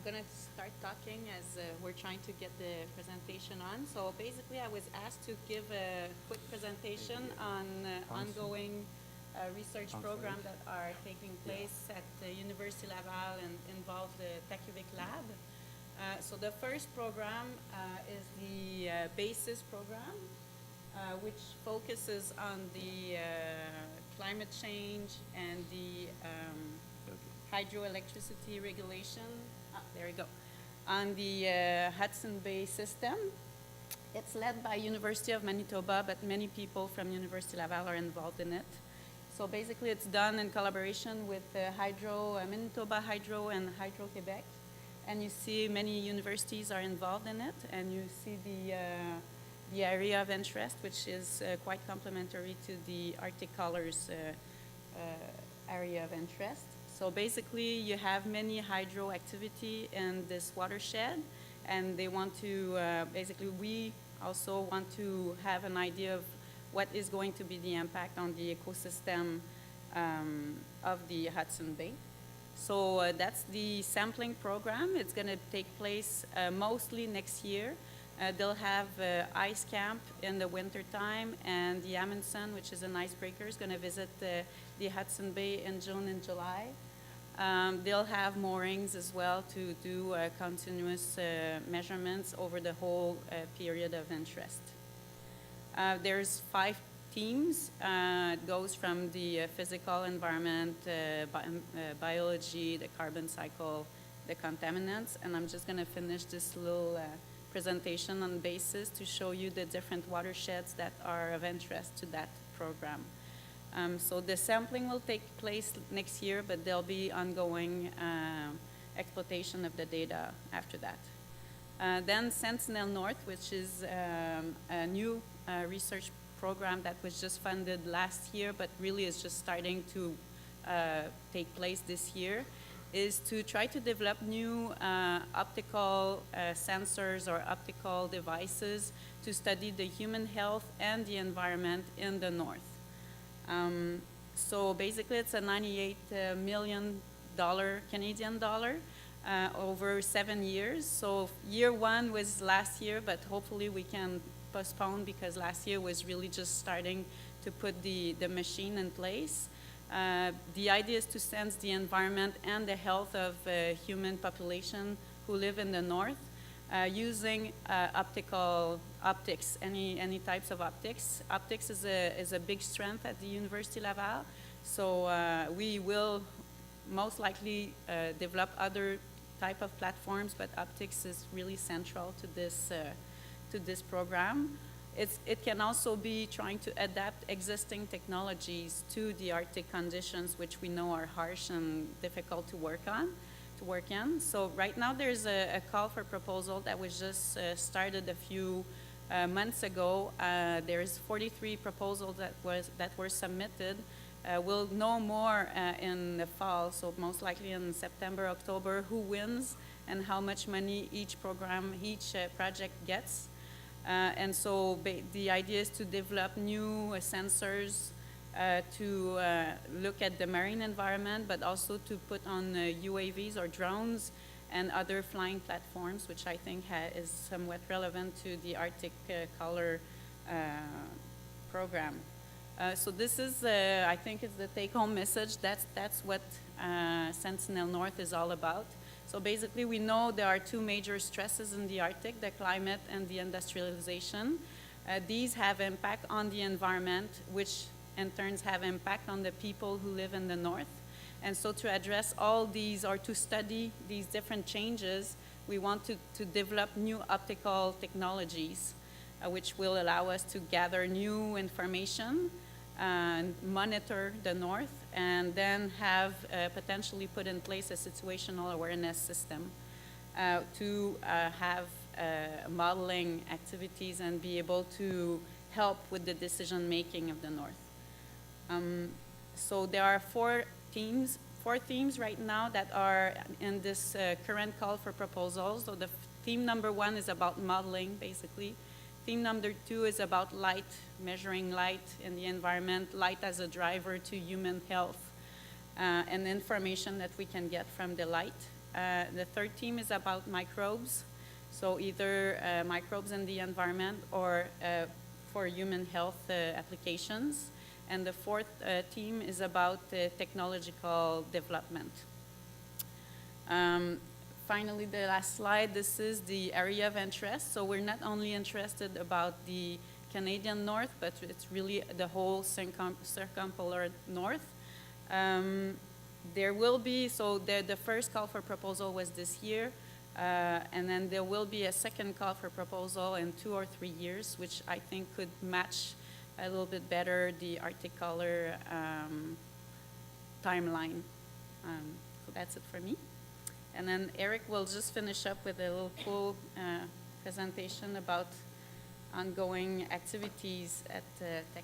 going to start talking as we're trying to get the presentation on. So basically, I was asked to give a quick presentation on ongoing research programs that are taking place at the University Laval and involve the TechUbic Lab. So the first program is the BASIS program, which focuses on the climate change and the hydroelectricity regulation. There we go. On the Hudson Bay system. It's led by University of Manitoba, but many people from University Laval are involved in it. So basically, it's done in collaboration with Manitoba Hydro and Hydro Quebec. And you see many universities are involved in it, and you see the area of interest, which is quite complementary to the Arctic Colors area of interest. So basically, you have many hydro activity in this watershed, and they want to, basically, we also want to have an idea of what is going to be the impact on the ecosystem of the Hudson Bay. So that's the sampling program. It's going to take place mostly next year. They'll have ice camp in the winter time, and the Amundsen, which is an icebreaker, is going to visit the Hudson Bay in June and July. They'll have moorings as well to do continuous measurements over the whole period of interest. There's 5 teams. It goes from the physical environment, biology, the carbon cycle, the contaminants, and I'm just going to finish this little presentation on BASIS to show you the different watersheds that are of interest to that program. So the sampling will take place next year, but there'll be ongoing exploitation of the data after that. Then Sentinel North, which is a new research program that was just funded last year, but really is just starting to take place this year, is to try to develop new optical sensors or optical devices to study the human health and the environment in the north. So basically, it's a $98 million Canadian dollar over 7 years. So year 1 was last year, but hopefully we can postpone because last year was really just starting to put the machine in place. The idea is to sense the environment and the health of human population who live in the north using optics, any types of optics. Optics is a big strength at the University Laval, so we will most likely develop other type of platforms, but optics is really central to this program. It can also be trying to adapt existing technologies to the Arctic conditions, which we know are harsh and difficult to work in. So right now there's a call for proposal that was just started a few months ago. There's 43 proposals that were submitted. We'll know more in the fall, so most likely in September, October, who wins and how much money each project gets. And so the idea is to develop new sensors to look at the marine environment, but also to put on UAVs or drones and other flying platforms, which I think is somewhat relevant to the Arctic Color program. So this is, I think, is the take-home message. That's what Sentinel North is all about. So basically, we know there are 2 major stresses in the Arctic, the climate and the industrialization. These have impact on the environment, which in turn have impact on the people who live in the north. And so to address all these, or to study these different changes, we want to develop new optical technologies, which will allow us to gather new information and monitor the north, and then have potentially put in place a situational awareness system to have modeling activities and be able to help with the decision making of the north. So there are 4 themes right now that are in this current call for proposals. So the theme number 1 is about modeling, basically. Theme number 2 is about light, measuring light in the environment, light as a driver to human health, and information that we can get from the light. The third team is about microbes, so either microbes in the environment or for human health applications. And the fourth team is about technological development. Finally, the last slide, this is the area of interest. So we're not only interested about the Canadian North, but it's really the whole circumpolar North. There will be, so the first call for proposal was this year, and then there will be a second call for proposal in 2 or 3 years, which I think could match a little bit better the Arctic color timeline. So that's it for me. And then Eric will just finish up with a little cool presentation about ongoing activities at Quebec.